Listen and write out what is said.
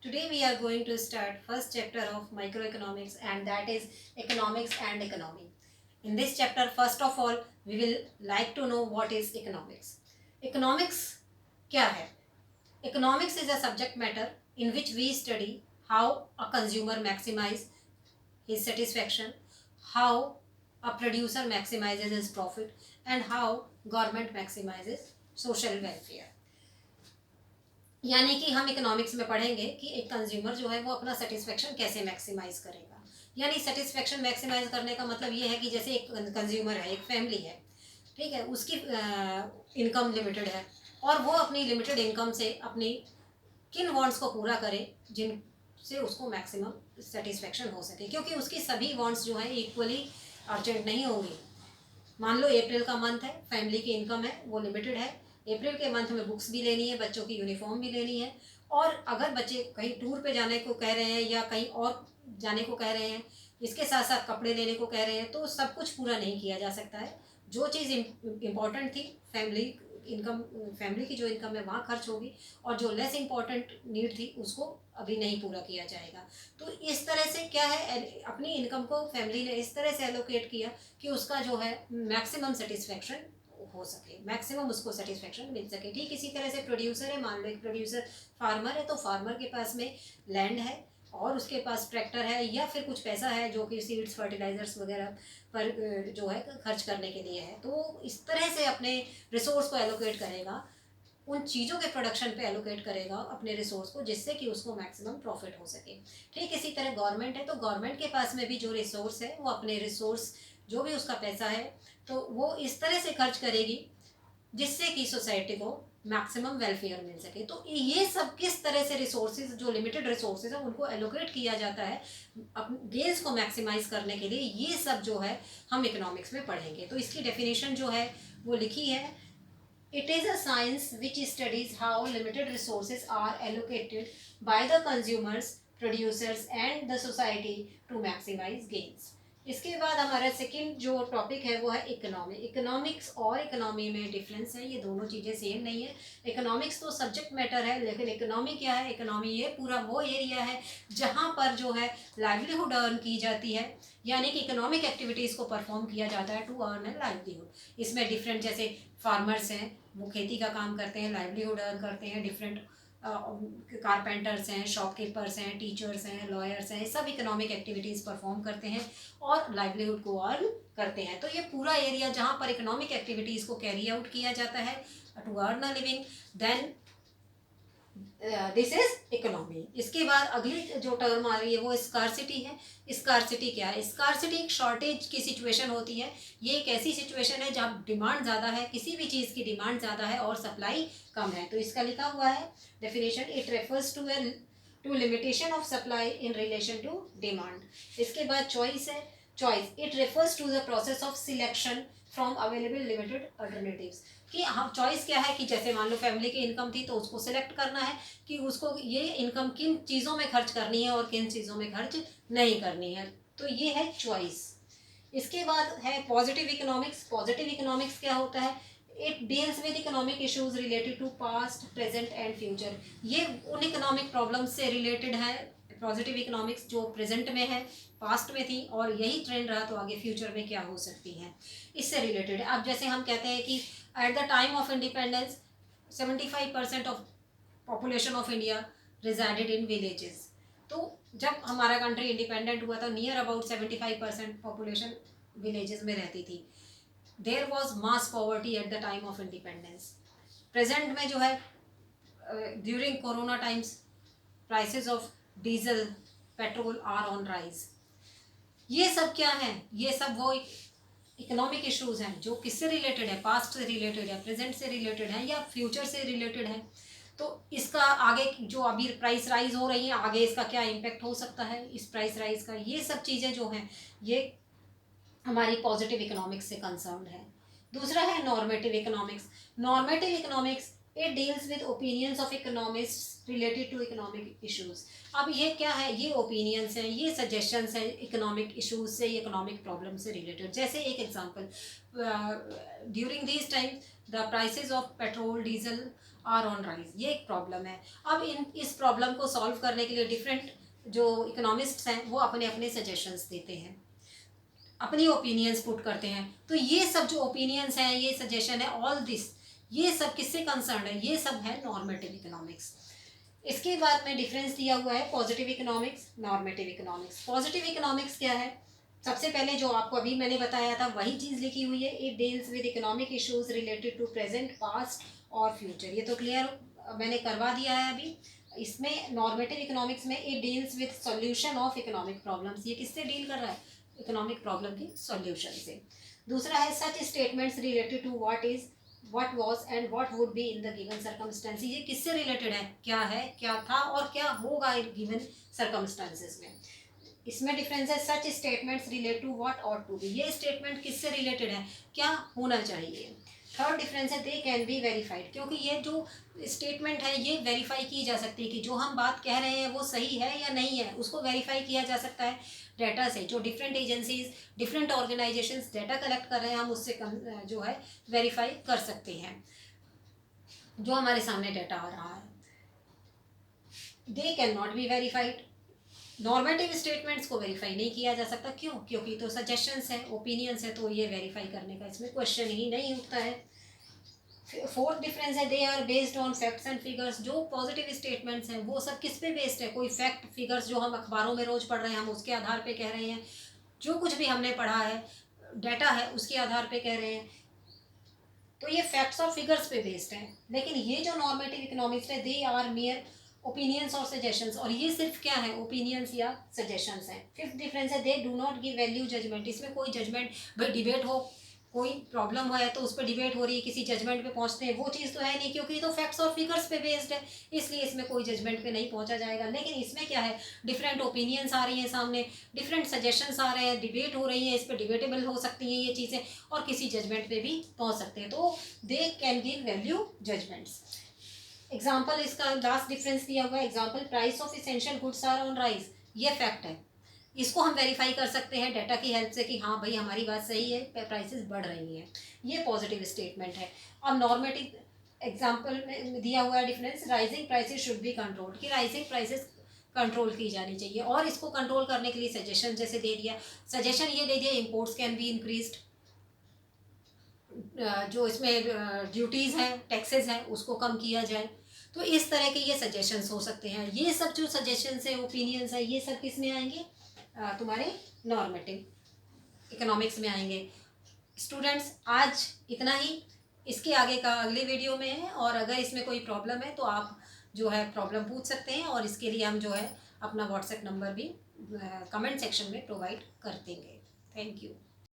Today we are going to start first chapter of microeconomics, and that is economics and economy. In this chapter, first of all, we will like to know what is economics. Economics क्या है? Economics is a subject matter in which we study how a consumer maximize his satisfaction, how a producer maximizes his profit, and how government maximizes social welfare. यानी कि हम economics में पढ़ेंगे कि एक consumer जो है वो अपना सेटिस्फेक्शन कैसे मैक्सिमाइज करेगा। यानी सेटिस्फेक्शन मैक्सिमाइज करने का मतलब ये है कि जैसे एक कंज्यूमर है, एक फैमिली है, ठीक है, उसकी इनकम लिमिटेड है और वो अपनी लिमिटेड इनकम से अपनी किन वांट्स को पूरा करे जिनसे उसको मैक्सिमम सेटिस्फेक्शन हो सके, क्योंकि उसकी सभी वांट्स जो है इक्वली अर्जेंट नहीं होंगी। मान लो अप्रैल का मंथ है, फैमिली की इनकम है वो लिमिटेड है, अप्रैल के मंथ में बुक्स भी लेनी है, बच्चों की यूनिफॉर्म भी लेनी है, और अगर बच्चे कहीं टूर पे जाने को कह रहे हैं या कहीं और जाने को कह रहे हैं, इसके साथ साथ कपड़े लेने को कह रहे हैं, तो सब कुछ पूरा नहीं किया जा सकता है। जो चीज़ इम्पॉर्टेंट थी फैमिली की जो इनकम है वहाँ खर्च होगी, और जो लेस इम्पॉर्टेंट नीड थी उसको अभी नहीं पूरा किया जाएगा। तो इस तरह से क्या है, अपनी इनकम को फैमिली ने इस तरह से एलोकेट किया कि उसका जो है मैक्सिमम सेटिस्फेक्शन हो सके, मैक्सिमम उसको सेटिस्फेक्शन मिल सके। ठीक इसी तरह से प्रोड्यूसर है, मान लो एक प्रोड्यूसर फार्मर है, तो फार्मर के पास में लैंड है और उसके पास ट्रैक्टर है या फिर कुछ पैसा है जो कि सीड्स फर्टिलाइजर्स वगैरह पर जो है खर्च करने के लिए है, तो इस तरह से अपने रिसोर्स को एलोकेट करेगा, उन चीज़ों के प्रोडक्शन पे एलोकेट करेगा अपने रिसोर्स को, जिससे कि उसको मैक्सिमम प्रॉफिट हो सके। ठीक इसी तरह गवर्नमेंट है, तो गवर्नमेंट के पास में भी जो रिसोर्स है वो अपने रिसोर्स जो भी उसका पैसा है तो वो इस तरह से खर्च करेगी जिससे कि सोसाइटी को मैक्सिमम वेलफेयर मिल सके। तो ये सब किस तरह से रिसोर्सेज, जो लिमिटेड रिसोर्सेज है उनको एलोकेट किया जाता है गेन्स को मैक्सिमाइज करने के लिए, ये सब जो है हम इकोनॉमिक्स में पढ़ेंगे। तो इसकी डेफिनेशन जो है वो लिखी है, it is a science which studies how limited resources are allocated by the consumers, producers and the society to maximize gains. इसके बाद हमारा सेकंड जो टॉपिक है वो है इकोनॉमी। इकोनॉमिक्स और इकोनॉमी में डिफरेंस है, ये दोनों चीज़ें सेम नहीं है। इकोनॉमिक्स तो सब्जेक्ट मैटर है, लेकिन इकोनॉमी क्या है? इकोनॉमी ये पूरा वो एरिया है जहाँ पर जो है लाइवलीहुड अर्न की जाती है, यानी कि इकोनॉमिक एक्टिविटीज़ को परफॉर्म किया जाता है टू अर्न ए लाइवलीहुड। इसमें डिफरेंट, जैसे फार्मर्स हैं वो खेती का काम करते हैं, लाइवलीहुड अर्न करते हैं, डिफरेंट कारपेंटर्स हैं, शॉपकीपर्स हैं, टीचर्स हैं, लॉयर्स हैं, सब इकोनॉमिक एक्टिविटीज़ परफॉर्म करते हैं और लाइवलीहुड को अर्न करते हैं। तो ये पूरा एरिया जहाँ पर इकोनॉमिक एक्टिविटीज़ को कैरी आउट किया जाता है to earn a living, then this is economy. इसके बाद अगली जो टर्म आ रही है वो स्कार्सिटी है। स्कार्सिटी क्या है? स्कार्सिटी एक शॉर्टेज की सिचुएशन होती है। ये एक ऐसी सिचुएशन है जहाँ डिमांड ज़्यादा है, किसी भी चीज़ की डिमांड ज़्यादा है और सप्लाई कम है। तो इसका लिखा हुआ है definition, it refers to limitation of supply in relation to demand. इसके बाद चॉइस है। Choice, it refers to the process of selection from available limited alternatives. कि हम चॉइस क्या है कि जैसे मान लो फैमिली की इनकम थी तो उसको सिलेक्ट करना है कि उसको ये इनकम किन चीज़ों में खर्च करनी है और किन चीज़ों में खर्च नहीं करनी है, तो ये है चॉइस। इसके बाद है पॉजिटिव इकोनॉमिक्स। पॉजिटिव इकोनॉमिक्स क्या होता है? It deals with economic issues related to past, present and future. ये उन इकोनॉमिक प्रॉब्लम्स से रिलेटेड है। पॉजिटिव इकोनॉमिक्स जो प्रेजेंट में है, पास्ट में थी और यही ट्रेंड रहा तो आगे फ्यूचर में क्या हो सकती है, इससे रिलेटेड है। अब जैसे हम कहते हैं कि eight the time of independence 75% of population of India resided in villages. तो जब हमारा कंट्री इंडिपेंडेंट हुआ था नियर अबाउट 75% पॉपुलेशन विलेजेस में रहती थी। There was mass poverty at the time of independence. Present में जो है during corona times prices of diesel, petrol are on rise. ये सब क्या है? ये सब वो इकोनॉमिक इश्यूज हैं जो किससे रिलेटेड है? पास्ट से रिलेटेड है, प्रेजेंट से रिलेटेड है या फ्यूचर से रिलेटेड है। तो इसका आगे जो अभी प्राइस राइज हो रही है, आगे इसका क्या इम्पेक्ट हो सकता है इस प्राइस राइज का, ये सब चीज़ें जो हैं ये हमारी पॉजिटिव इकोनॉमिक्स से कंसर्न है। दूसरा है normative economics. Normative economics it deals with opinions of economist related to economic issues. अब ये क्या है? ये ओपिनियंस हैं, ये सजेशंस हैं इकोनॉमिक इश्यूज से, इकोनॉमिक प्रॉब्लम से रिलेटेड। जैसे एक example, during this time the prices of petrol, diesel are on rise, ये एक प्रॉब्लम है। अब इस प्रॉब्लम को सॉल्व करने के लिए डिफरेंट जो इकोनॉमिस्ट्स हैं वो अपने अपने सजेशंस देते हैं, अपनी ओपिनियंस पुट करते हैं। तो ये सब जो ओपिनियंस हैं, ये सजेशन है, ऑल दिस, ये सब किससे कंसर्न है? ये सब है नॉर्मेटिव इकोनॉमिक्स। इसके बाद में डिफरेंस दिया हुआ है positive economics, normative economics. Positive economics क्या है? सबसे पहले जो आपको अभी मैंने बताया था वही चीज़ लिखी हुई है, it deals with economic issues related to present, past और फ्यूचर। ये तो क्लियर मैंने करवा दिया है अभी। इसमें नॉर्मेटिव इकोनॉमिक्स में it deals with solution of economic problems. ये किससे डील कर रहा है? इकोनॉमिक प्रॉब्लम की सॉल्यूशन से। दूसरा है such statements related to what is, what was and what would be in the given circumstance. ये किससे रिलेटेड है? क्या है, क्या था और क्या होगा इन गिवन सर्कमस्टेंसेस में। इसमें डिफरेंस है such statements relate to what ought to be. ये स्टेटमेंट किससे रिलेटेड है? क्या होना चाहिए। थर्ड डिफरेंस है दे कैन बी वेरीफाइड, क्योंकि ये जो स्टेटमेंट है ये वेरीफाई की जा सकती है कि जो हम बात कह रहे हैं वो सही है या नहीं है, उसको वेरीफाई किया जा सकता है डाटा से। जो different agencies, different organisations data collect कर रहे हैं, हम उससे जो है वेरीफाई कर सकते हैं जो हमारे सामने डाटा आ रहा है। They can not be verified. Normative statements को वेरीफाई नहीं किया जा सकता। क्यों? क्योंकि तो सजेशंस है, ओपिनियंस है, तो ये वेरीफाई करने का इसमें क्वेश्चन ही नहीं उठता है। फोर्थ डिफरेंस है they are based on facts and figures. जो पॉजिटिव स्टेटमेंट्स हैं वो सब किस पे बेस्ड है? कोई फैक्ट फिगर्स जो हम अखबारों में रोज पढ़ रहे हैं हम उसके आधार पे कह रहे हैं, जो कुछ भी हमने पढ़ा है डाटा है उसके आधार पे कह रहे हैं, तो ये फैक्ट्स और फिगर्स पे बेस्ड है। लेकिन ये जो नॉर्मेटिव इकोनॉमिक्स है दे आर मियर ओपिनियंस और सजेशंस, और ये सिर्फ क्या है? ओपिनियंस या सजेशंस हैं। फिफ्थ डिफरेंस है they do not give value judgement. इसमें कोई जजमेंट, भाई डिबेट हो, कोई प्रॉब्लम है तो उस पर डिबेट हो रही है, किसी जजमेंट पे पहुंचते हैं, वो चीज़ तो है नहीं, क्योंकि ये तो फैक्ट्स और फिगर्स पे बेस्ड है, इसलिए इसमें कोई जजमेंट पे नहीं पहुंचा जाएगा। लेकिन इसमें क्या है? डिफरेंट ओपिनियंस आ रही हैं सामने, डिफरेंट सजेशंस आ रहे हैं, डिबेट हो रही है, इस पर डिबेटेबल हो सकती हैं ये चीज़ें, और किसी जजमेंट पे भी पहुंच सकते हैं, तो they can give value judgements. Example इसका लास्ट डिफरेंस दिया हुआ है, example price of essential goods are on rise. ये फैक्ट है, इसको हम वेरीफाई कर सकते हैं डाटा की हेल्प से कि हाँ भाई हमारी बात सही है, प्राइसेस बढ़ रही हैं। ये पॉजिटिव स्टेटमेंट है। अब नॉर्मेटिव एग्जाम्पल में दिया हुआ है difference, rising prices should be controlled, कि राइजिंग प्राइसेस कंट्रोल की जानी चाहिए, और इसको कंट्रोल करने के लिए सजेशन जैसे दे दिया, सजेशन ये दे दिया इम्पोर्ट्स कैन बी इंक्रीज्ड, जो इसमें ड्यूटीज़ हैं, टैक्सेस हैं, उसको कम किया जाए। तो इस तरह के ये सजेशंस हो सकते हैं। ये सब जो सजेशंस है, ओपिनियंस है, ये सब किस में आएंगे? तुम्हारे नॉर्मेटिव इकोनॉमिक्स में आएंगे। स्टूडेंट्स आज इतना ही, इसके आगे का अगले वीडियो में है, और अगर इसमें कोई प्रॉब्लम है तो आप जो है प्रॉब्लम पूछ सकते हैं, और इसके लिए हम जो है अपना व्हाट्सएप नंबर भी कमेंट सेक्शन में प्रोवाइड कर देंगे। Thank you.